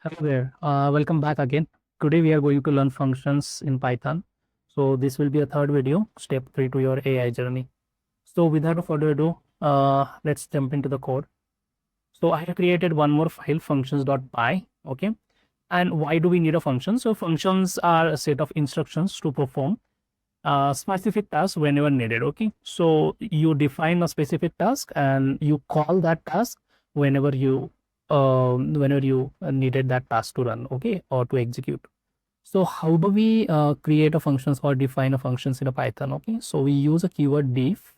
Hello there. Welcome back again. Today we are going to learn functions in Python. So this will be a third video, step 3 to your AI journey. So without further ado, let's jump into the code. So I have created one more file, functions.py. Okay. And why do we need a function? So functions are a set of instructions to perform specific task whenever needed. Okay. So you define a specific task and you call that task whenever you needed that task to run, okay, or to execute. So how do we create a functions or define a functions in a Python? Okay, so we use a keyword def,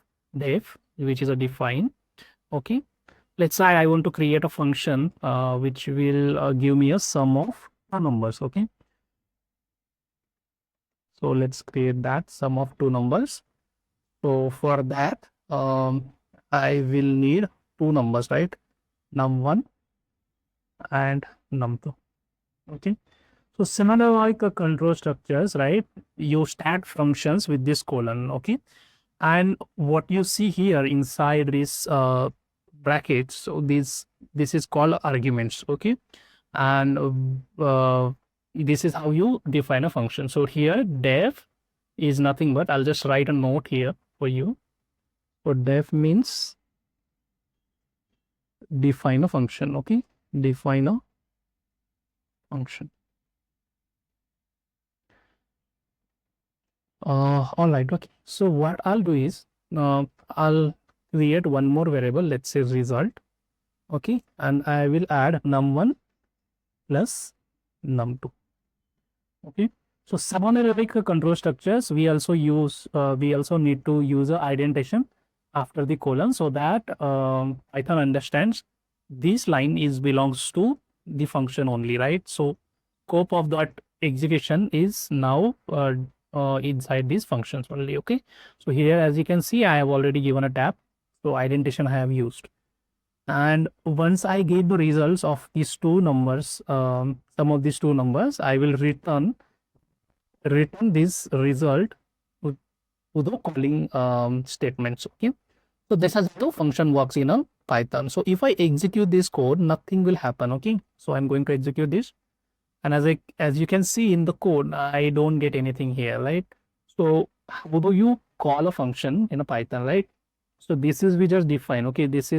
which is a define. Okay, let's say I want to create a function which will give me a sum of two numbers. Okay, so let's create that sum of two numbers. So for that, I will need two numbers, right? Num1 and num2. Okay. So similar like control structures, right? You start functions with this colon, okay? And what you see here inside this brackets, so this is called arguments, okay? And this is how you define a function. So here def is nothing but, I'll just write a note here for you. So def means define a function, okay? Define a function. All right, okay. So what I'll do is I'll create one more variable, let's say result, okay, and I will add num1 plus num2. Okay, so sub-analytic control structures, we also need to use a indentation after the colon, so that Python understands this line is belongs to the function only, right? So scope of that execution is now inside these functions only. Okay, so here as you can see, I have already given a tab, so indentation I have used. And once I get the results of these two numbers, some of these two numbers, I will return this result to the calling statements. Okay, so this is how the function works in a Python. So if I execute this code, nothing will happen. Okay, so I'm going to execute this, and as you can see in the code, I don't get anything here, right? So how do you call a function in a Python, right? So this is we just define, okay, this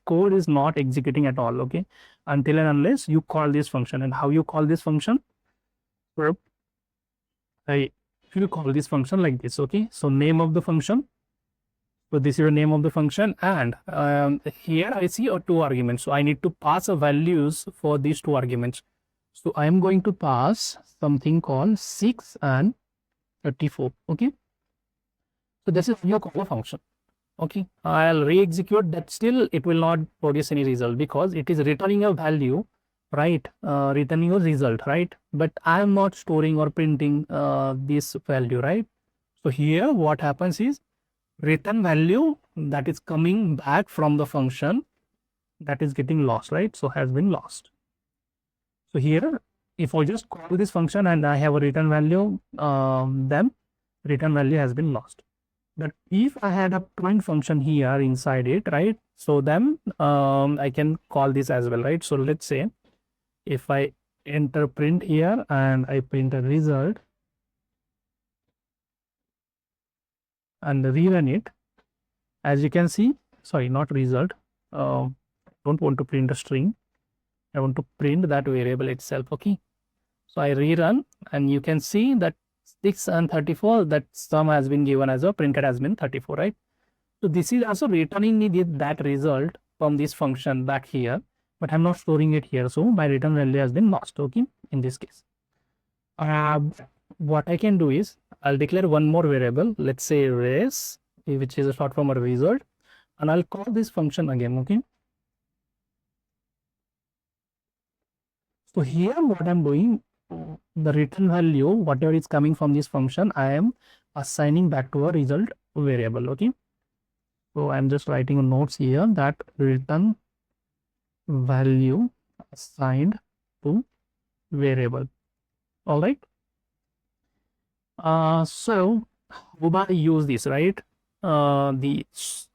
code is not executing at all, okay, until and unless you call this function. And how you call this function? So I you call this function like this, okay? So name of the function, so this is your name of the function, and here I see two arguments, so I need to pass a values for these two arguments. So I am going to pass something called 6 and 34. Okay, so this is your call a function. Okay, I'll re-execute that, still it will not produce any result because it is returning a value, right? Returning a result, right? But I am not storing or printing this value, right? So here what happens is return value that is coming back from the function, that is getting lost, right? So has been lost. So here, if I just call this function and I have a return value, then return value has been lost. But if I had a print function here inside it, right? So then I can call this as well, right? So let's say if I enter print here and I print a result and rerun it, as you can see, sorry, not result. Don't want to print a string. I want to print that variable itself. Okay, so I rerun and you can see that 6 and 34, that sum has been given as a printed has been 34, right? So this is also returning me that result from this function back here, but I'm not storing it here, so my return value has been lost. Okay, in this case, what I can do is I'll declare one more variable, let's say res, which is a short form of result, and I'll call this function again. Okay, so here what I'm doing, the return value, whatever is coming from this function, I am assigning back to a result variable. Okay, so I'm just writing a notes here that return value assigned to variable. All right. So how do I use this, right? The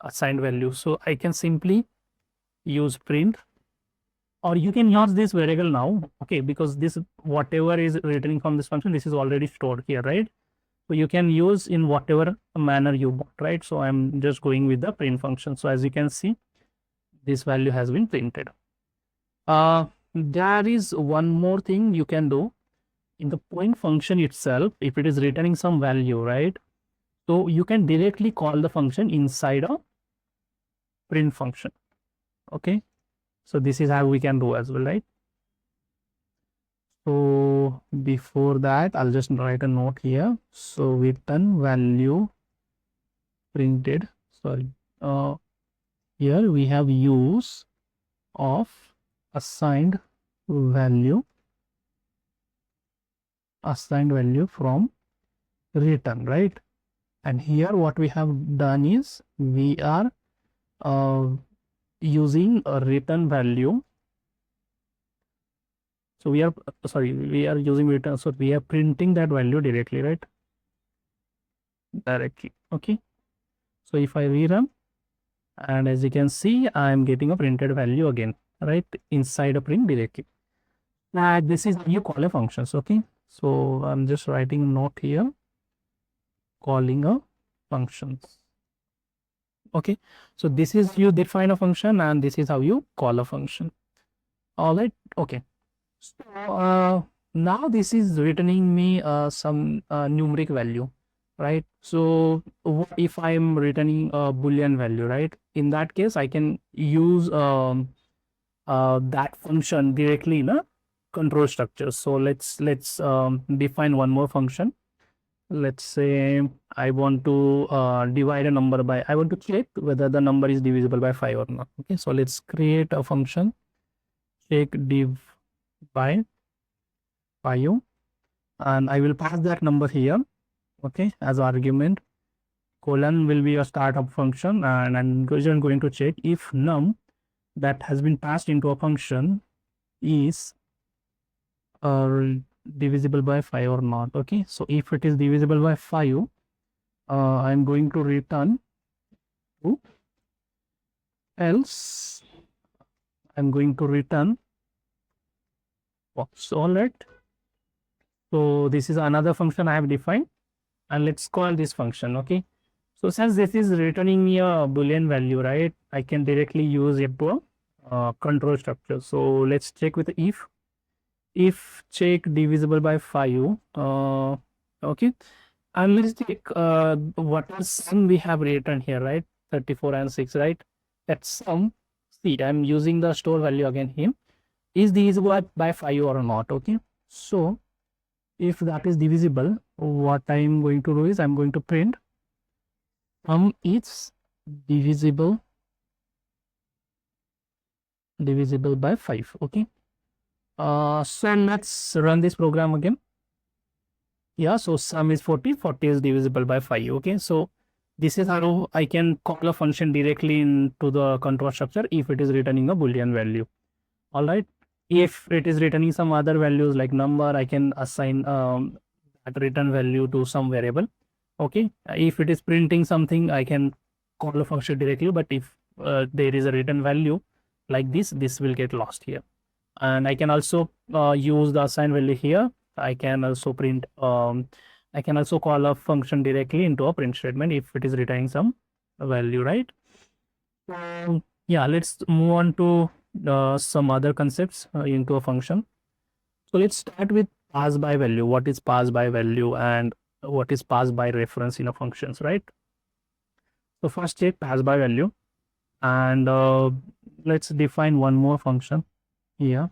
assigned value. So I can simply use print or you can use this variable now, okay, because this whatever is returning from this function, this is already stored here, right? So you can use in whatever manner you want, right? So I'm just going with the print function. So as you can see, this value has been printed. There is one more thing you can do in the point function itself. If it is returning some value, right? So you can directly call the function inside a print function. Okay. So this is how we can do as well, right? So before that, I'll just write a note here. So return value printed. Sorry. Here we have use of assigned value from return, right? And here what we have done is we are using a return value. So we are using return. So we are printing that value directly, right? Directly. Okay. So if I rerun, and as you can see, I am getting a printed value again, right? Inside a print directly. This is how you call a functions. Okay. So I'm just writing a note here, calling a functions. Okay. So this is you define a function, and this is how you call a function. All right. Okay. So now this is returning me some numeric value, right? So what if I'm returning a Boolean value, right? In that case, I can use that function directly in a control structure. So let's define one more function. Let's say I want to divide a number by, I want to check whether the number is divisible by 5 or not. Okay, so let's create a function, check div by 5, and I will pass that number here, okay, as argument. Colon will be a startup function, and I'm going to check if num that has been passed into a function is divisible by 5 or not. Okay, so if it is divisible by 5, I'm going to return true, else I'm going to return false. All right. So this is another function I have defined, and let's call this function. Okay. So since this is returning me a Boolean value, right, I can directly use it to a control structure. So let's check with if check divisible by 5. Okay, and let's check what are sum we have written here, right? 34 and 6, right? That sum, see, I'm using the store value again here, is divisible by 5 or not. Okay, so if that is divisible, what I'm going to do is I'm going to print sum is divisible by 5. Okay, so let's run this program again. Yeah, so sum is 40 is divisible by 5. Okay, so this is how I can call a function directly into the control structure if it is returning a Boolean value. All right, if it is returning some other values like number, I can assign that return value to some variable. Okay, if it is printing something, I can call a function directly, but if there is a written value like this will get lost here. And I can also use the assign value here. I can also print I can also call a function directly into a print statement if it is returning some value, right? Yeah, let's move on to some other concepts into a function. So let's start with pass by value. What is pass by value and what is pass by reference in a functions, right? So first check pass by value, and let's define one more function here.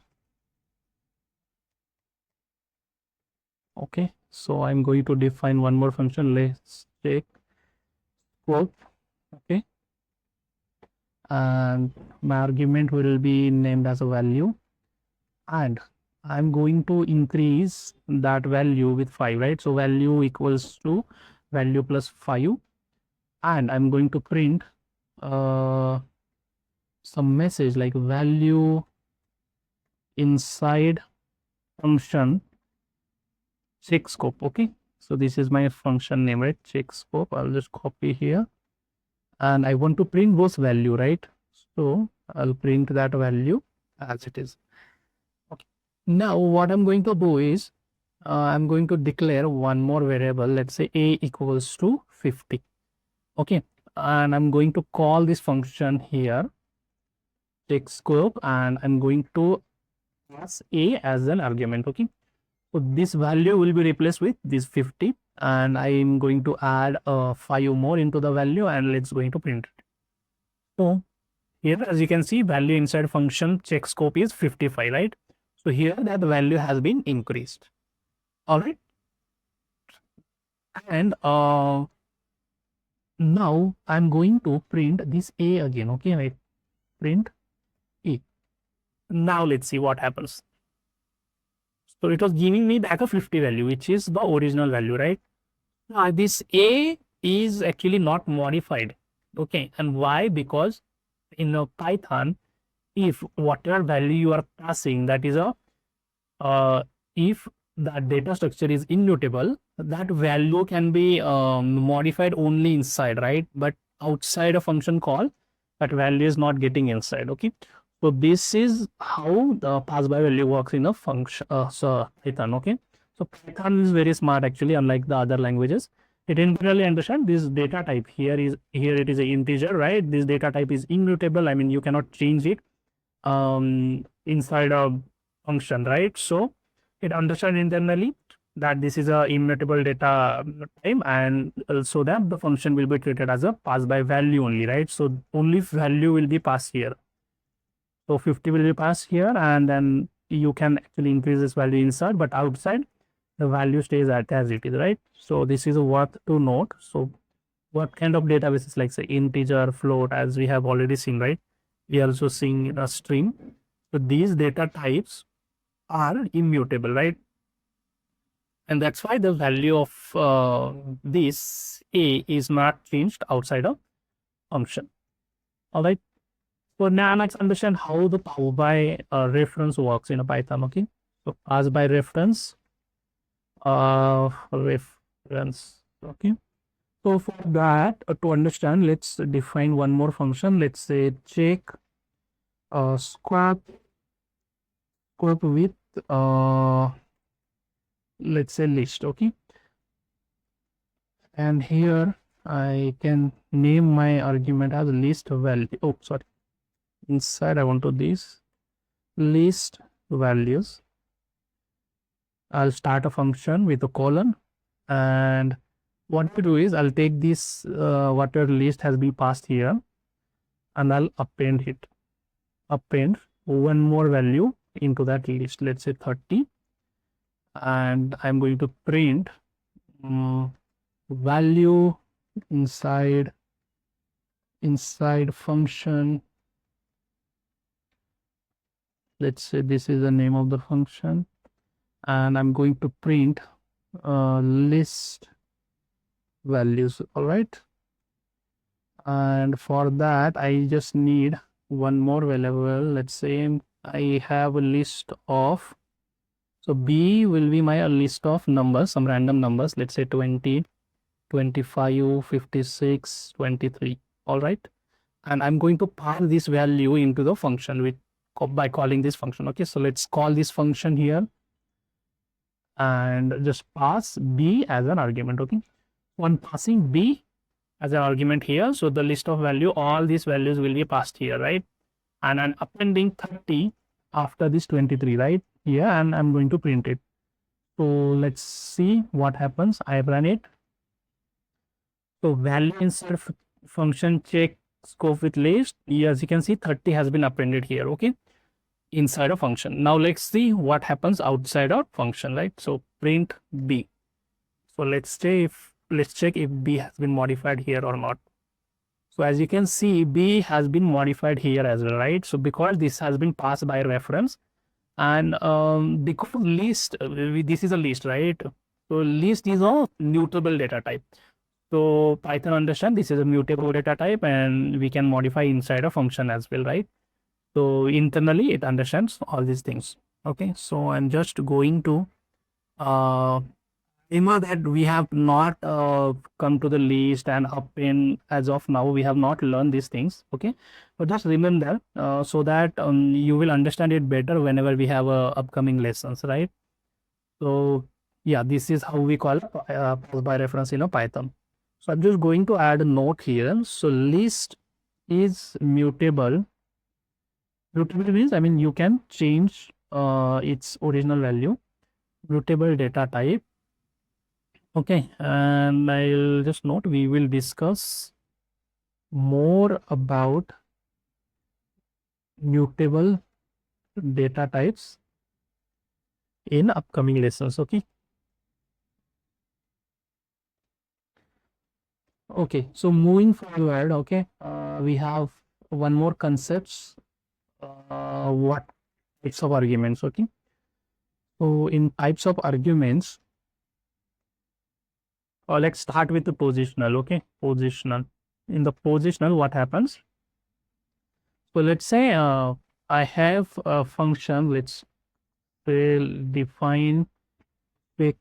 Okay, so I'm going to define one more function. Let's take scope. Okay, and my argument will be named as a value, and I'm going to increase that value with 5, right? So value equals to value plus 5, and I'm going to print some message like value inside function check scope. Okay, so this is my function name, right? Check scope. I'll just copy here, and I want to print those value, right? So I'll print that value as it is. Now what I'm going to do is I'm going to declare one more variable. Let's say a equals to 50. Okay, and I'm going to call this function here check scope, and I'm going to pass a as an argument. Okay, so this value will be replaced with this 50, and I'm going to add 5 more into the value, and let's going to print it. So here, as you can see, value inside function check scope is 55, right? So here that value has been increased. All right, and now I'm going to print this a again. Okay, right? Print a. Now let's see what happens. So it was giving me back a 50 value, which is the original value, right? This a is actually not modified. Okay, and why? Because in a Python, if whatever value you are passing, that is a if the data structure is immutable, that value can be modified only inside, right? But outside a function call, that value is not getting inside. Okay, so this is how the pass by value works in a function. So Python. Okay, so Python is very smart actually, unlike the other languages. It internally understand this data type. Here it is an integer, right? This data type is immutable. I mean, you cannot change it inside a function, right? So it understands internally that this is a immutable data type, and also that the function will be treated as a pass by value only, right? So only value will be passed here. So 50 will be passed here, and then you can actually increase this value inside, but outside the value stays as it is, right? So this is worth to note. So what kind of databases like say integer, float, as we have already seen, right? We are also seeing a string. So these data types are immutable, right? And that's why the value of this a is not changed outside of function. All right. So now let's understand how the pass by reference works in a Python. Okay. So pass by reference. Reference. Okay. So for that, to understand, let's define one more function. Let's say check square with let's say list. Okay, and here I can name my argument as list value. Oh, sorry. Inside I want to this list values. I'll start a function with a colon, and what to do is I'll take this whatever list has been passed here, and I'll append it. Append one more value into that list. Let's say 30, and I'm going to print value inside function. Let's say this is the name of the function, and I'm going to print list values. All right, and for that I just need one more variable. Let's say I have a list of, so b will be my list of numbers, some random numbers. Let's say 20, 25, 56, 23. All right, and I'm going to pass this value into the function with by calling this function. Okay, so let's call this function here and just pass b as an argument. Okay, on passing b as an argument here, so the list of value, all these values will be passed here, right? And I'm appending 30 after this 23, right here, and I'm going to print it. So let's see what happens. I run it. So value inside function check scope with list. As you can see, 30 has been appended here. Okay, inside a function. Now let's see what happens outside our function, right? So print b. So let's check if b has been modified here or not. So as you can see, b has been modified here as well, right? So because this has been passed by reference, and because list, this is a list, right? So list is a mutable data type. So Python understand this is a mutable data type, and we can modify inside a function as well, right? So internally it understands all these things. Okay, so I'm just going to Remember that we have not come to the list and append as of now. We have not learned these things. Okay, but just remember so that you will understand it better whenever we have upcoming lessons, right? So yeah, this is how we call post by reference in a Python. So I'm just going to add a note here. So list is mutable. Mutable means, I mean, you can change its original value. Mutable data type. Okay, and I'll just note we will discuss more about mutable data types in upcoming lessons. Okay. Okay, so moving forward, okay, we have one more concepts. What types of arguments? Okay, so in types of arguments, let's start with the positional. Okay, positional. In the positional, what happens? So let's say I have a function. Let's say define pick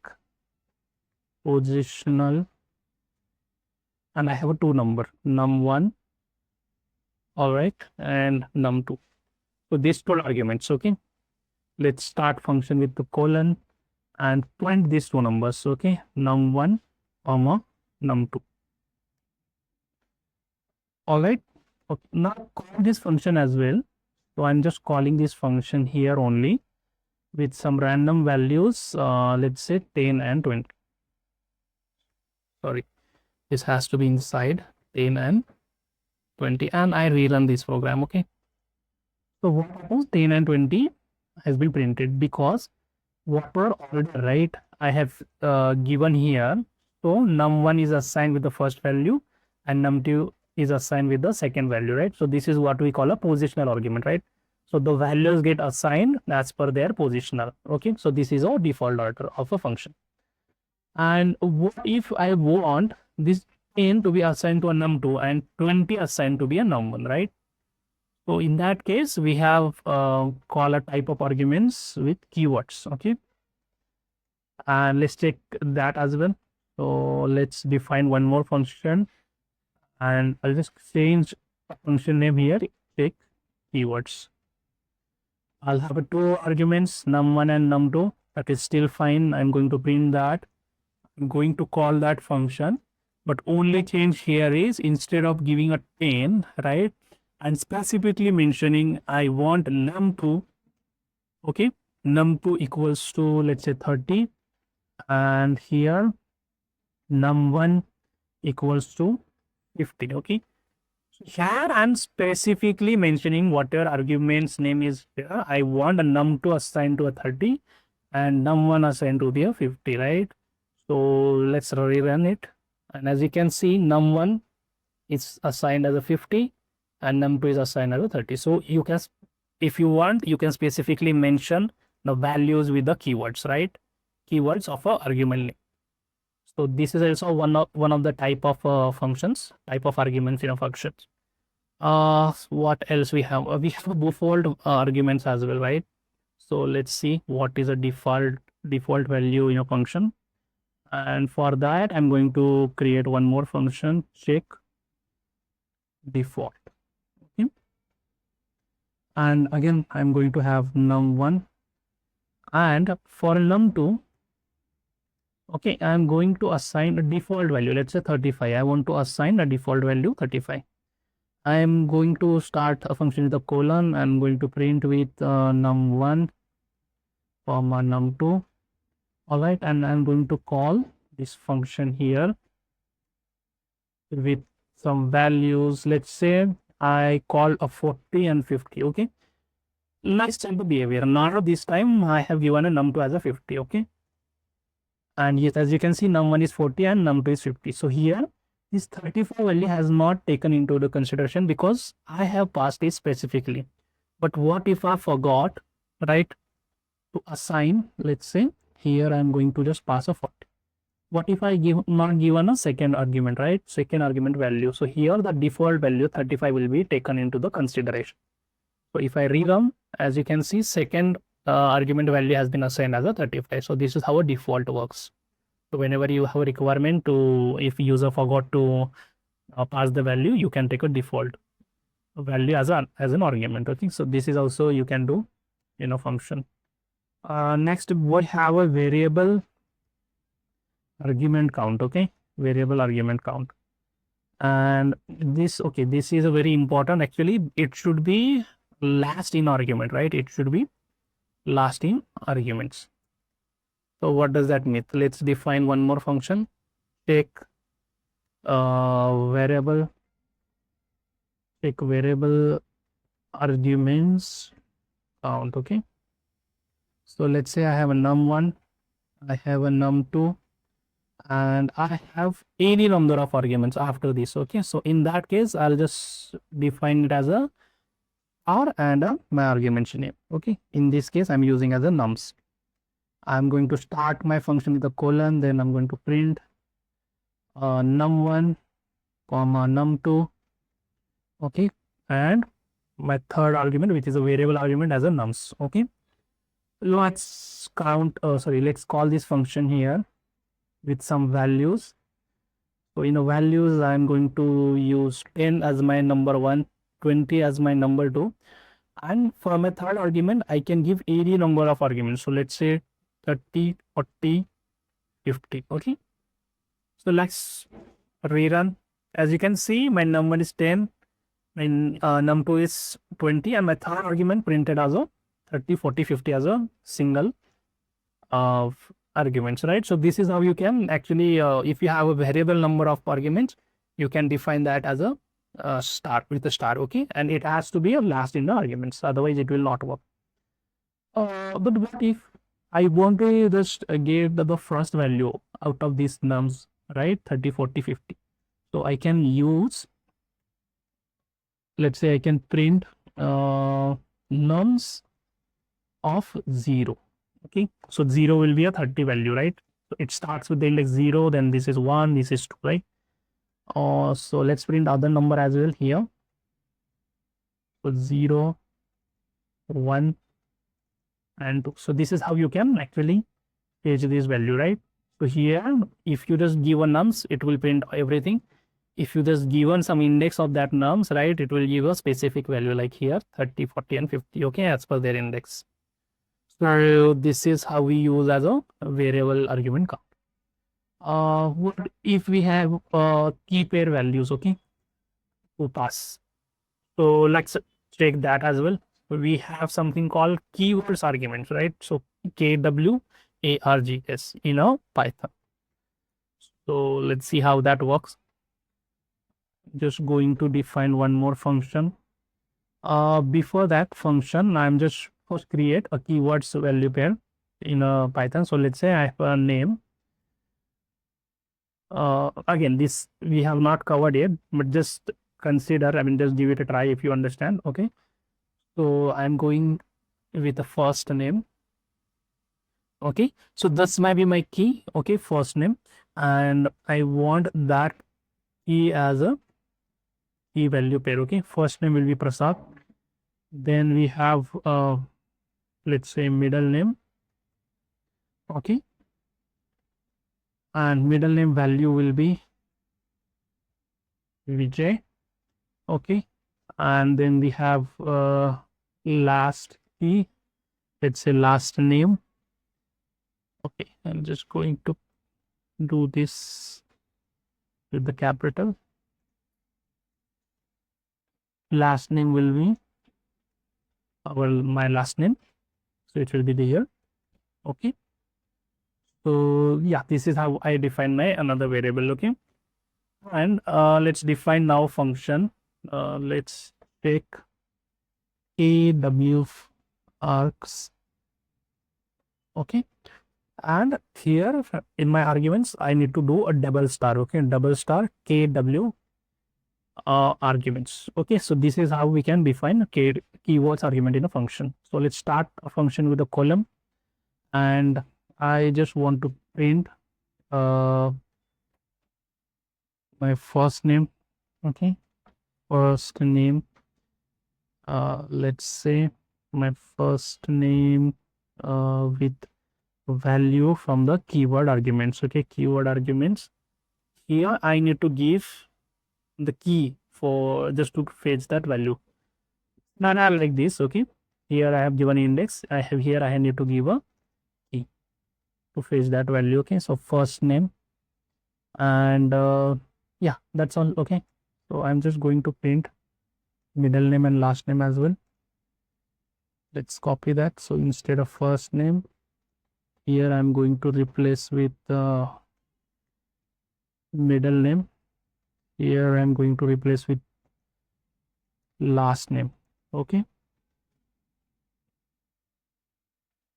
positional, and I have a two number, num1, all right, and num2. So these two arguments. Okay, let's start function with the colon and print these two numbers. Okay, num1 comma num2. All right. Okay. Now call this function as well. So I'm just calling this function here only with some random values. Let's say 10 and 20. Sorry, this has to be inside 10 and 20, and I rerun this program. Okay. So what happens? 10 and 20 has been printed because whatever order, right, I have given here. So num1 is assigned with the first value and num2 is assigned with the second value, right? So this is what we call a positional argument, right? So the values get assigned as per their positional. Okay, so this is our default order of a function. And what if I want this 10 to be assigned to a num2 and 20 assigned to be a num1, right? So in that case, we have call a type of arguments with keywords. Okay, and let's check that as well. So let's define one more function, and I'll just change a function name here. Take keywords. I'll have a two arguments, num1 and num2. That is still fine. I'm going to print that. I'm going to call that function, but only change here is instead of giving a 10, right, and specifically mentioning I want num2. Okay, num2 equals to, let's say, 30, and here num1 equals to 50. Okay, so here I'm specifically mentioning whatever arguments name is here. I want a num2 assigned to a 30 and num1 assigned to be a 50, right? So let's rerun it, and as you can see, num1 is assigned as a 50 and num2 is assigned as a 30. So you can, if you want, you can specifically mention the values with the keywords, right? Keywords of a argument name. So this is also one of the type of functions, type of arguments in a functions. What else we have? We have default arguments as well, right? So let's see what is a default value in a function. And for that, I'm going to create one more function, check default. Okay. And again, I'm going to have num1, and for num2, okay, I'm going to assign a default value. Let's say 35. I want to assign a default value 35. I'm going to start a function with a colon. I'm going to print with num1 comma num2. All right, and I'm going to call this function here with some values. Let's say I call a 40 and 50. Okay, nice type of behavior. Now this time I have given a num2 as a 50. Okay, and yes, as you can see, num1 is 40 and num2 is 50. So here this 34 value has not taken into the consideration because I have passed it specifically. But what if I forgot, right, to assign? Let's say here I'm going to just pass a 40. What if I not given a second argument, right? Second argument value. So here the default value 35 will be taken into the consideration. So if I rerun, as you can see, second argument value has been assigned as a 35. So this is how a default works. So whenever you have a requirement to, if user forgot to pass the value, you can take a default value as an argument. Okay, so this is also you can do in a function. Next, we have a variable argument count. Okay, variable argument count, and this, okay, this is a very important. Actually, it should be last in argument, right? It should be last in arguments. So what does that mean? Let's define one more function. Take variable arguments count. Okay, so let's say I have a num1, I have a num2, and I have any number of arguments after this. Okay, so in that case, I'll just define it as a r and my argument name. Okay, in this case, I'm using as a nums. I'm going to start my function with a colon, then I'm going to print num1 comma num2. Okay, and my third argument, which is a variable argument, as a nums. Okay, let's count, let's call this function here with some values. So in the values, I'm going to use 10 as my number 1, 20 as my number 2, and for my third argument, I can give any number of arguments. So let's say 30, 40, 50. Okay, so let's rerun. As you can see, my number is 10, my num2 is 20, and my third argument printed as a 30, 40, 50 as a single arguments, right? So this is how you can actually, if you have a variable number of arguments, you can define that as a star, with a star. Okay, and it has to be a last in the arguments, otherwise it will not work. But what if I want to just get the first value out of these nums, right? 30, 40, 50. So I can use, let's say I can print nums of 0. Okay, so 0 will be a 30 value, right? So it starts with the index 0, then this is 1, this is 2, right? So let's print other number as well here. So 0, 1, and 2. So this is how you can actually page this value, right? So here, if you just give a nums, it will print everything. If you just given some index of that nums, right, it will give a specific value, like here 30, 40, and 50. Okay, as per their index. So this is how we use as a variable argument count. What if we have key pair values, okay, to pass? So let's check that as well. We have something called keywords arguments, right? So KWARGS in a Python. So let's see how that works. Just going to define one more function. Before that function, I'm just first create a keywords value pair in a Python. So let's say I have a name. Again, this we have not covered yet, but just consider, I mean, just give it a try if you understand. Okay, so I'm going with the first name. Okay, so this might be my key. Okay, first name, and I want that key as a key value pair. Okay, first name will be Prasad. Then we have let's say middle name. Okay, and middle name value will be Vijay. Okay, and then we have last key, let's say last name. Okay, I'm just going to do this with the capital. Last name will be my last name, so it will be here. Okay, so yeah, this is how I define my another variable. Okay, and let's define now function. Let's take args. Okay, and here in my arguments, I need to do a double star. Okay, double star kw arguments. Okay, so this is how we can define keywords argument in a function. So let's start a function with a column, and I just want to print my first name. Okay, first name, let's say my first name with value from the keyword arguments. Okay, keyword arguments. Here I need to give the key for just to fetch that value. Now like this. Okay, here I have given index. I need to give a key to fetch that value. Okay, so first name and yeah, that's all. Okay, so I'm just going to print middle name and last name as well. Let's copy that. So instead of first name, here I'm going to replace with middle name. Here I'm going to replace with last name. Okay,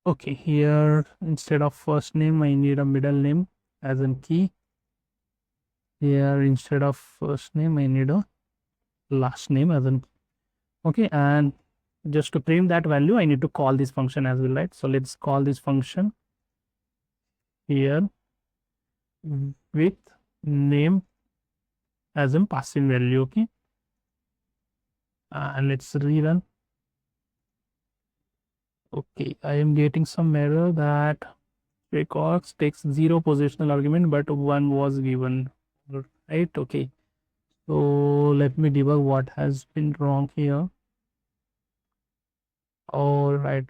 okay, here instead of first name I need a middle name as in key. Here instead of first name I need a last name as in. Okay, and just to print that value I need to call this function as well, right? So let's call this function here with name as in passing value. Okay, and let's rerun. Okay, I am getting some error that records takes 0 positional argument but 1 was given, right? Okay, so let me debug what has been wrong here. All right,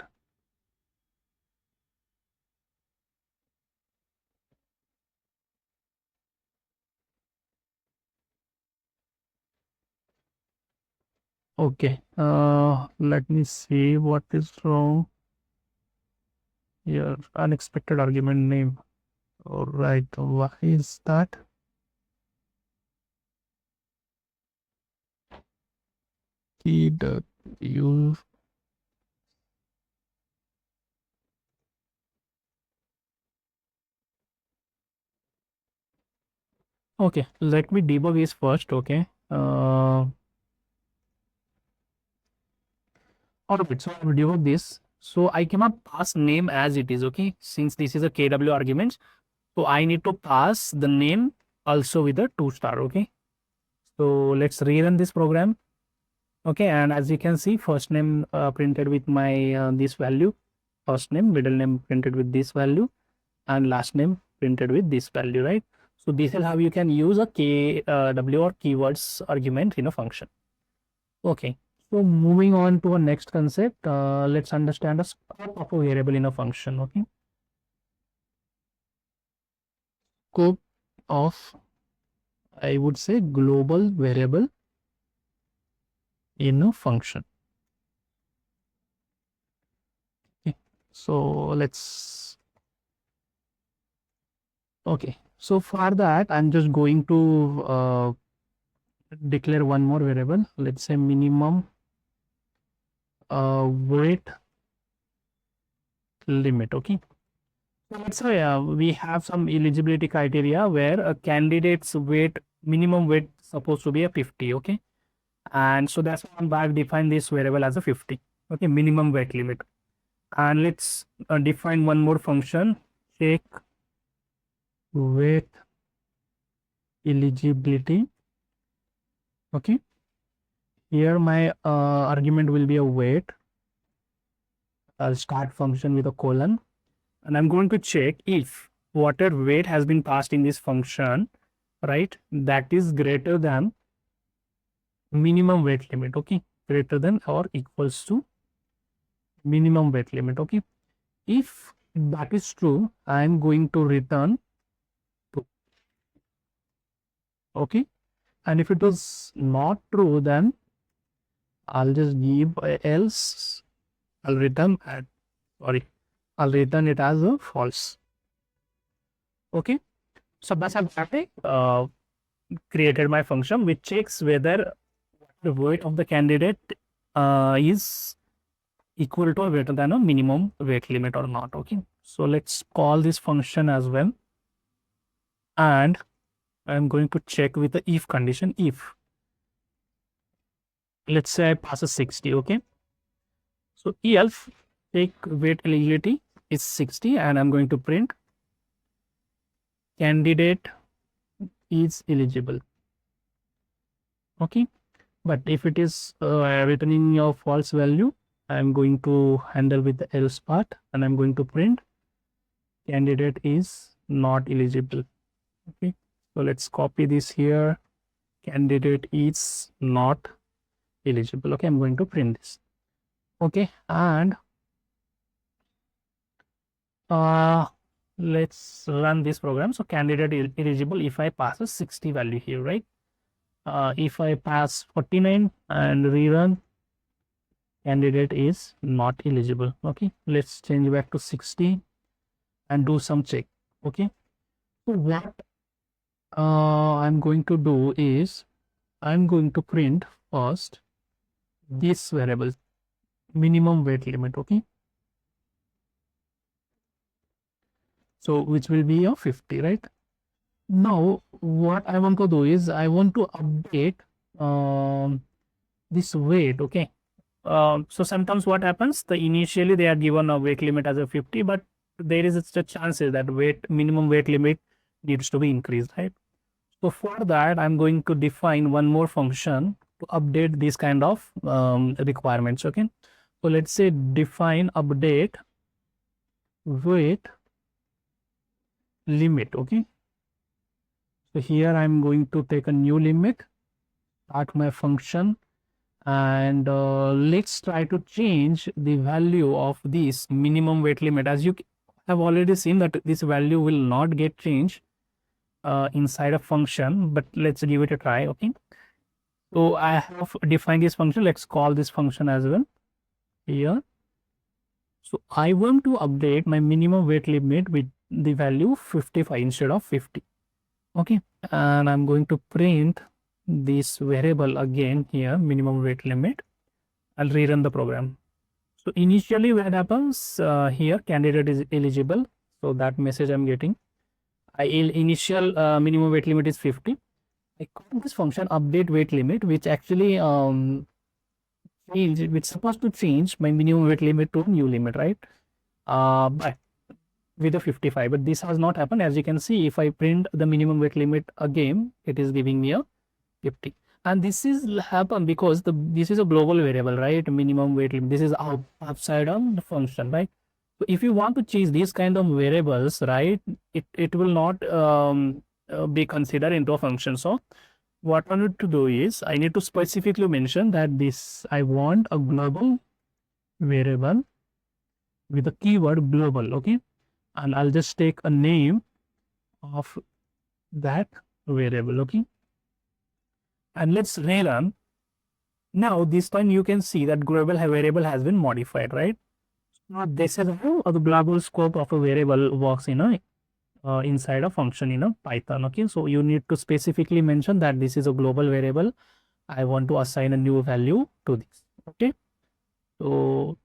okay, let me see what is wrong here. Unexpected argument name. All right, why is that? Key the use. Okay, let me debug this first. Okay, alright, so I will debug this. So I cannot pass name as it is. Okay, since this is a KW argument, so I need to pass the name also with a 2 star. Okay, so let's rerun this program. Okay, and as you can see, first name printed with my this value, first name, middle name printed with this value, and last name printed with this value, right? So this is how you can use a KW or keywords argument in a function. Okay, so moving on to a next concept, let's understand a scope of a variable in a function. Okay, scope of, I would say, global variable in a function. Okay, so let's, okay, so for that I'm just going to declare one more variable. Let's say minimum weight limit. Okay, so let's say we have some eligibility criteria where a candidate's weight, minimum weight supposed to be a 50. Okay, and so that's why I've defined this variable as a 50. Okay, minimum weight limit. And let's define one more function, check weight eligibility. Okay, here my argument will be a weight. I'll start function with a colon, and I'm going to check if whatever weight has been passed in this function, right, that is greater than minimum weight limit. Okay, greater than or equals to minimum weight limit. Okay, if that is true, I'm going to return true. Okay, and if it was not true, then I'll just give else. I'll return I'll return it as a false. Okay, so that's how I created my function which checks whether the weight of the candidate is equal to or greater than a minimum weight limit or not. Okay, so let's call this function as well, and I'm going to check with the if condition. If, let's say I pass a 60. Okay, so if take weight eligibility is 60, and I'm going to print candidate is eligible. Okay, but if it is returning a false value, I'm going to handle with the else part, and I'm going to print candidate is not eligible. Okay, so let's copy this here. Candidate is not eligible. Okay, I'm going to print this. Okay, and let's run this program. So candidate is eligible if I pass a 60 value here, right? If I pass 49 and rerun, candidate is not eligible. Okay, let's change back to 60 and do some check. Okay, so what I'm going to do is I'm going to print first this variable minimum weight limit. Okay, so which will be a 50, right? Now what I want to do is I want to update this weight. Okay, so sometimes what happens, the initially they are given a weight limit as a 50, but there is a chances that minimum weight limit needs to be increased, right? So for that, I'm going to define one more function to update this kind of requirements. Okay, so let's say define update weight limit. Okay, so here I'm going to take a new limit, start my function, and let's try to change the value of this minimum weight limit. As you have already seen that this value will not get changed inside a function, but let's give it a try. Okay, so I have defined this function. Let's call this function as well here. So I want to update my minimum weight limit with the value 55 instead of 50. Okay, and I'm going to print this variable again here, minimum weight limit. I'll rerun the program. So initially what happens here, candidate is eligible. So that message I'm getting. Initial minimum weight limit is 50. I call this function update weight limit, which actually it's supposed to change my minimum weight limit to new limit, right? But with a 55, but this has not happened. As you can see, if I print the minimum weight limit again, it is giving me a 50. And this is happen because this is a global variable, right? Minimum weight limit. This is outside of the function, right? So if you want to change these kind of variables, right, it will not be considered into a function. So what I need to do is I need to specifically mention that this I want a global variable with the keyword global. Okay, and I'll just take a name of that variable. Okay, and let's rerun. Now this time you can see that global variable has been modified, right? Now this is how the global scope of a variable works in a inside a function in a Python. Okay, so you need to specifically mention that this is a global variable. I want to assign a new value to this. Okay, so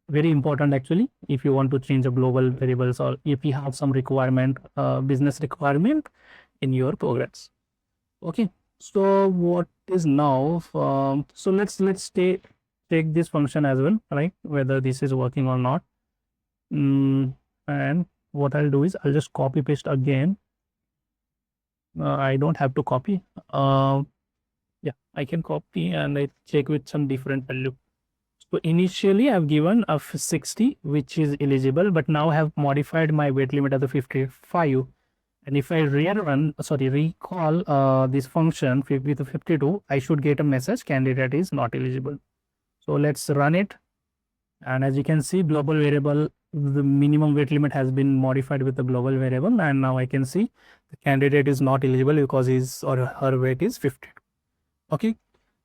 very important actually if you want to change a global variables or if you have some requirement, business requirement in your progress. Okay, so what is now so let's take this function as well, right, whether this is working or not. And what I'll do is I'll just copy paste again. I don't have to copy. Yeah, I can copy and I check with some different value. So initially I've given a 60, which is eligible, but now I have modified my weight limit as a 55. And if I recall this function with a 52, I should get a message candidate is not eligible. So let's run it. And as you can see, global variable, the minimum weight limit has been modified with the global variable. And now I can see the candidate is not eligible because his or her weight is 50. Okay.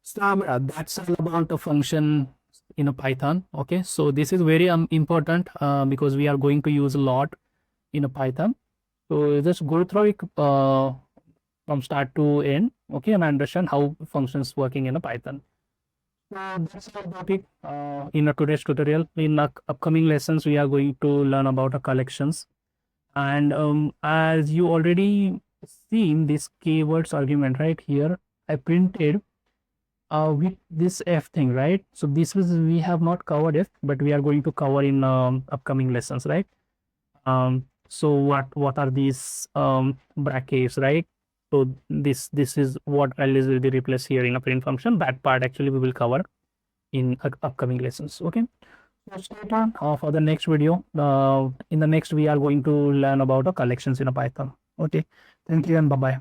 So that's all about a function in a Python. Okay. So this is very important because we are going to use a lot in a Python. So just go through it from start to end. Okay. And understand how functions working in a Python. That's all about it in today's tutorial. In upcoming lessons, we are going to learn about collections. And as you already seen this keywords argument right here, I printed with this F thing, right? So this was, we have not covered it, but we are going to cover in upcoming lessons, right? So what are these brackets, right? So this is what values will be replaced here in a print function. That part actually we will cover in upcoming lessons. Okay, So stay tuned for the next video. In the next, we are going to learn about the collections in a Python. Okay, thank you and bye bye.